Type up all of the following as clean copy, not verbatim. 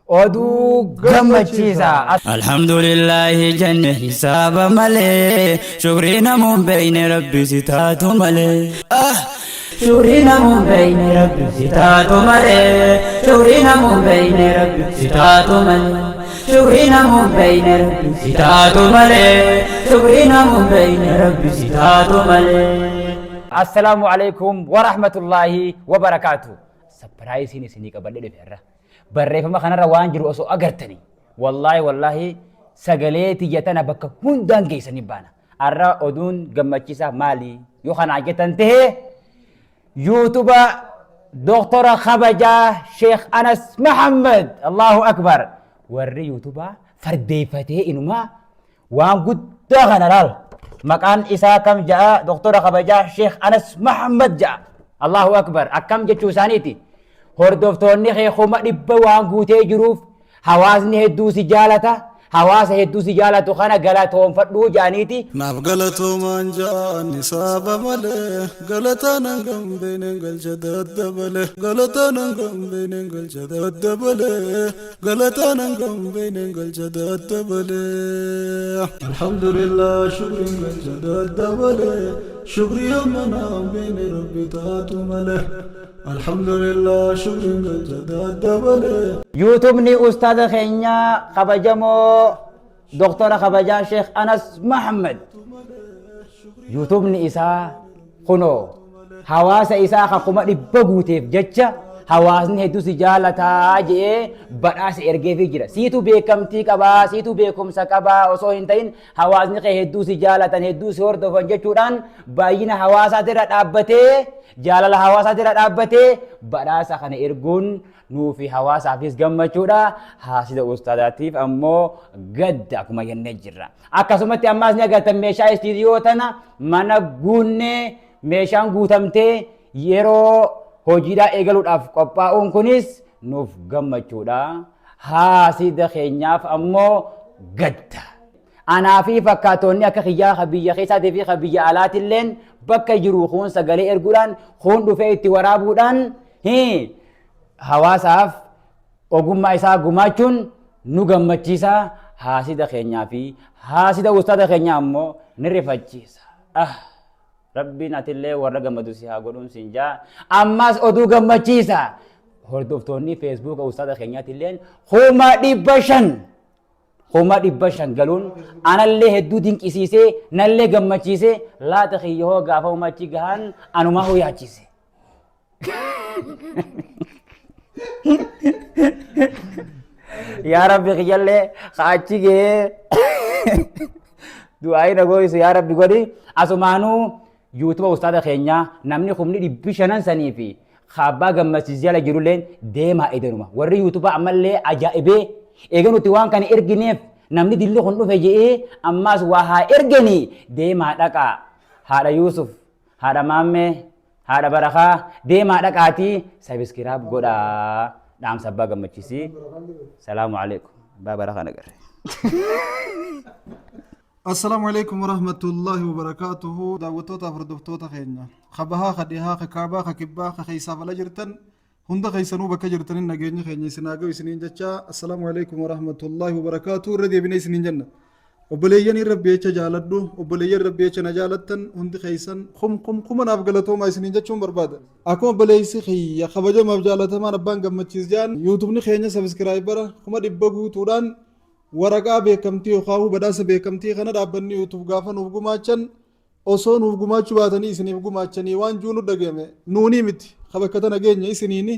oduu gammachiisa. الحمد لله جنة حساب ملي شكرنا من بين ربي ستات ملي شكرنا من بين ربي ستات ملي شكرنا من بين ربي ستات ملي شكرنا من بين ربي ستات ملي شكرنا من بين ربي ستات ملي. Assalaamu alaikum wa rahmatullahi wa barakaatu. Sapiraayisin isinii qabadhe dhufe irra. Barreeffama kanarra waan jiru osoo agartanii. Wallaahi sagalee tiyyatana bakka hundaan geessanii baana. Arra oduun gammachiisaa maali? Yoo kanaa jettan tahee yuutuba Doktora Kabajaa Sheekh Anas Muhammad Allahu Akbar. Warri yuutuba fardeeffatee inumaa waan guddaa kana laal. Maqaan isaa kam ja'a Doktora Kabajaa Sheekh Anas Muhammad ja'a. Allahu Akbar. Akkam jechuu isaaniiti. Hordoftoonni keekuma dhibba waan guutee jiruuf hawaasni hedduu si jaalata. Hawaasa hedduu si jaalatu kana galatoonfadhuu jaaniiti. Naaf galatoomaan ja'an isaaba malee galataan hangam beenen galcha daddabale galataan hangam beenen galcha daddabale galataan hangam beenen galcha daddabale alhamdulillah shukrin galcha daddabale shukri hammana beene rabbi taatu malee alhamdulillah shukrin galcha daddabale. YouTubni ustaada keenya kabajamoo Doktora Kabajaa Sheekh Anas Muhammad. YouTubni isaa kunoo hawaasa isaa akkuma dhibba guuteef jecha hawaasni hedduu si jaalataa jedhee badhaasa ergeefii jira. Siitu beekamtii qabaa, siitu beekumsa qabaa osoo hin ta'in hawaasni kee hedduu si jaalatan, hedduu si hordofan jechuudhaan baay'ina hawaasaatiirra dhaabbatee jaalala hawaasaatiirra dhaabbatee badhaasa kana erguun nuufi hawaasaafis gammachuudha. Haasida ustaadaatiif ammoo gadda akkuma jennee jirra. Akkasumatti ammaas ni agartan meeshaa istiidiyoo tana mana guunnee meeshaan guutamtee yeroo hojiidhaa eegaluudhaaf qophaa'uun kunis nuuf gammachuudha. Haasida keenyaaf ammoo gadda. Anaa fi fakkaatonni akka kiyyaa biyya keessaatii fi biyya alaatilleen bakka jiru kun sagalee erguudhaan kun dhufee itti waraabuudhaan hawaasaaf ogummaa isaa gumaachuun nu gammachiisa. Haasida keenyaa fi haasida ustaada keenyaa ammoo ni rifachiisa. Rabbiin atillee warra gammadu si haa godhuun siin jaa. Ammas oduu gammachiisa. Hordoftoonni feesbuuka ustaada keenyaatilleen kuma dhibba shan galuun anallee hedduu dinqisiisee nallee gammachiisee laata kiyyoo gaafa umachi gahan anumaa huyaachiise. Yaa Rabbi kiyyallee kaachi gee du'aayi na gooyisu yaa Rabbi godhi. Asumaanuu yuutuba ustaada keenyaa namni kumni dhibbi shanan sanii fi kaabbaa gammachiis jala jirulleen deemaa edenuma. Warri yuutuba ammallee ajaa'ibee eega nuti waan kana ergineef namni dilli kun dhufe jedhee ammaas waa haa erganii deemaa dhaqaa. Haadha Yuusuf, haadha Maammee, haadha Barakaa deemaa dhaqaatii sabiskiraab godhaa. Dhaamsa abbaa gammachiisii. Salaamu alaikum. Abbaa Barakaa nagarre. السلام عليكم ورحمة الله وبركاته دعوتوتا فردفتوتا خينا خبها خديها خكابا خكبا خيسا فلجرتن هند خيسنو بكجرتن نجيني خيني سناجو سنين جتشا. السلام عليكم ورحمة الله وبركاته ردي بني سنين جنة وبليين ربي يتش جالدو وبليين ربي يتش نجالتن هند خيسن خم نافقلتو ما سنين جتشون برباد أكو بليسي خي خبجة ما بجالتها ما نبان قم تشيزجان يوتيوب نخيني سبسكرايبر خم دبقو توران waraqaa beekamtii yookaan badhaasa beekamtii kana dhaabbanni yuutuub gaafa nuuf gumaachan osoo nuuf gumaachuu baatanii isiniif gumaachanii waan juunu dhagame nuunii miti kabakata nageenya isiniini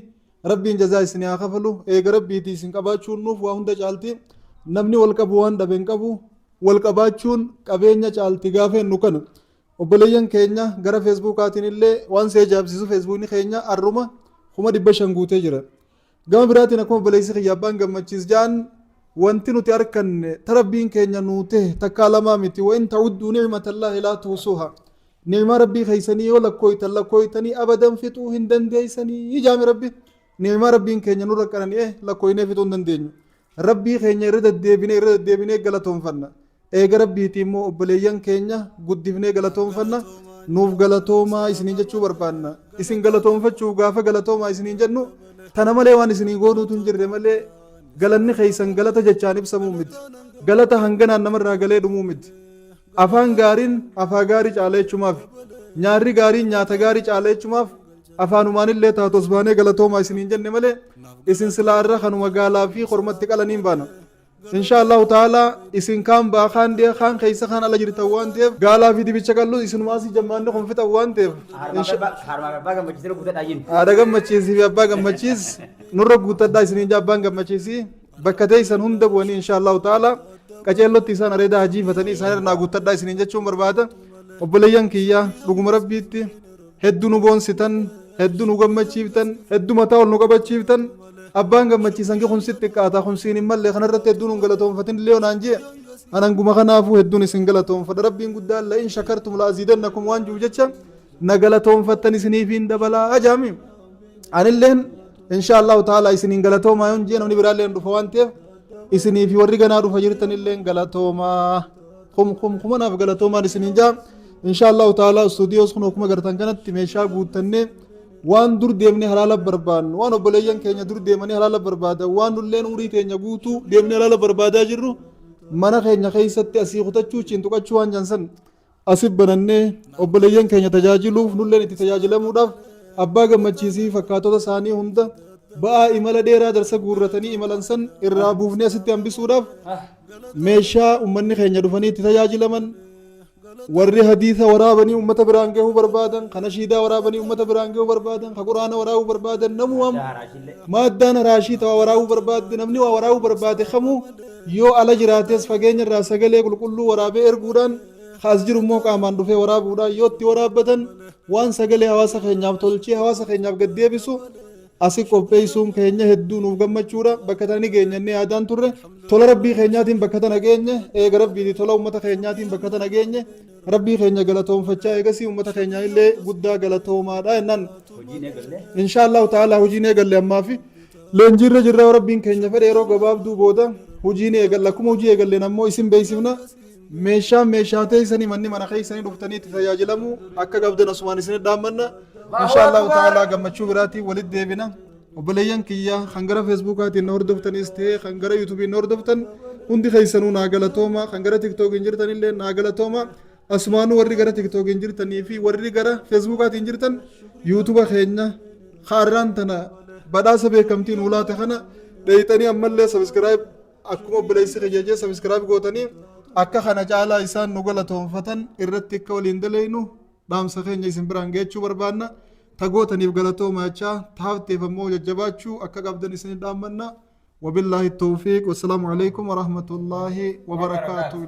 rabbiin jazaa isinii haa kafalu. Eega rabbiitii isin qabaachuun nuuf waa hunda caalti. Namni wal qabu waan dhabe hin qabu. Wal qabaachuun qabeenya caalti gaafa nu kana obboleeyyan keenya gara feesbuukaatiin illee waan see jaabsisu feesbuukni keenya arruma 500 guutee jira. Gama biraatiin akkuma obboleessi xiyyaabaan gammachiis jaan wanti nuti arkanne tarabbiin keenya nuute takkaa lamaa miti wa in ta'uddu ni'matallahi laa tuhsuha. Ni'ma rabbii keeysanii yoo lakkooytanii abadan fixuu hin dandeeysanii ijaami rabbi. Ni'ma rabbiin keenya nurra qanani'e lakkooynee fixuu hin dandeenyu. Rabbii keenya irra deddeebinee galatoonfanna. Eega rabbiitii immoo obboleeyyan keenya guddifnee galatoonfanna. Nuuf galatoomaa isiniin jechuu barbaanna. Isin galatoonfachuu gaafa galatoomaa isiniin jennu tana malee waan isinii goonuutu hin jirre malee galanni keeysan galata jechaan ibsamuu miti galata hanganaan namarraa galee dhumuu miti afaan gaariin afaa gaarii caaleechumaaf nyaarri gaariin nyaata gaarii caaleechumaaf afaanumaanillee taatos baanee galatoomaa isiniin jenne malee isin silaa irra kanuma gaalaa fi kormatti qalaniin baana insha allahu taala isin kaan baa kaan dee kaan keeysa kaan ala jirtan waan ta'eef gaalaa fi dibicha qallu isinumaasii jammaanni kun fixan waan ta'eef haadha gammachiisii fi abbaa gammachiis nurra guuttadhaa isiniin abbaan gammachiisii bakka teeysan hunda bu'anii insha allahu taala qaceellotti isaan areedaa hajiifatanii isaan irraa guuttadhaa isiniin jechuun barbaada obboleeyyan kiyya dhuguma rabbiitti hedduu nu boonsitan hedduu nu gammachiiftan hedduu mataa ol nu qabachiiftan abbaan gammachiisan kun sitti qaataa kun siin hin malle kanarratti hedduun hin galatoonfatin illee onaan jee ananguma kanaafuu hedduun isin galatoonfadha rabbiin guddaan la in shakartum la aziidannakum waan jiru jecha na galatoonfattan isiniif hin dabalaa ajaami anilleen insha allahu taala isiniin galatoomaa yoon jee namni biraallee dhufa waan ta'eef isiniif warri ganaa dhufa jirtan illeen galatoomaa kumanaaf galatoomaan isiniin jaa insha allahu taala stuudiyoos kun akkuma gartan kanatti meeshaa guuttannee waan dur deemnee halaala barbaadnu waan obboleeyyan keenya dur deemanii halaala barbaadan waan nulleen umurii teenya guutuu deemnee halaala barbaadaa jirru mana keenya keessatti asii kutachuu cintuqachuu waan jansan asif banannee obboleeyyan keenya tajaajiluuf nulleen itti tajaajilamuudhaaf abbaa gammachiisii fakkaatota isaanii hunda ba'aa imala dheeraa darsa guurratanii imalan san irraa buufnee asitti hambisuudhaaf meeshaa ummanni keenya dhufanii itti tajaajilaman warri hadiisa waraabanii ummata biraan gahuu barbaadan kana shiidaa waraabanii ummata biraan gahuu barbaadan ka quraana waraabuu barbaadan namu maaddaan haraashii tawa waraabuu barbaade namni waa waraabuu barbaade kamuu yoo ala jiraates fageenya irraa sagalee qulqulluu waraabee erguudhaan kaas jiru immoo qaamaan dhufee waraabuudhaan yoo itti waraabbatan waan sagalee hawaasa keenyaaf tolchee hawaasa keenyaaf gaddeebisu asi qopheessuun keenya hedduu nuuf gammachuudha bakka tani geenyannee yaadaan turre tola rabbii keenyaatiin bakka tana geenye eega rabbiiti tola ummata keenyaatiin bakka tana geenye rabbii keenya galatoonfachaa eegasii ummata keenya illee guddaa galatoomaadha jennaan insha allahu taala hojiin eegalle ammaa fi leenjiirra jirra rabbiin keenya fedhe yeroo gabaabduu booda hojiin eegalle akkuma hojii eegalleen ammoo isin beeksifna meeshaa teessanii manni mana keessanii dhuftanii itti tajaajilamu akka qabdan asumaan isin dhaammanna insha allahu taala gammachuu biraatiin walitti deebina obboleeyyan kiyya kan gara feesbuukaatiin na hordoftanis ta'e kan gara yuutuubiin na hordoftan hundi keessanuu naa galatooma kan gara tiktookiin jirtan illee naa galatooma asumaanuu warri gara tiktookiin jirtanii fi warri gara feesbuukaatiin jirtan yuutuuba keenya haarraan tana badhaasa beekamtiin ulaate kana dheeyxanii ammallee sabiskiraayib akkuma obboleessi kiyya sabiskiraayib gootanii akka kana caalaa isaan nu galatoonfatan irratti akka waliin daleynu dhaamsa keenya isin biraan geechuu barbaanna tagootaniif galatoomachaa taafteef ammoo jajjabaachuu akka qabdan isin dhaammanna وبالله التوفيق والسلام عليكم ورحمة الله وبركاته.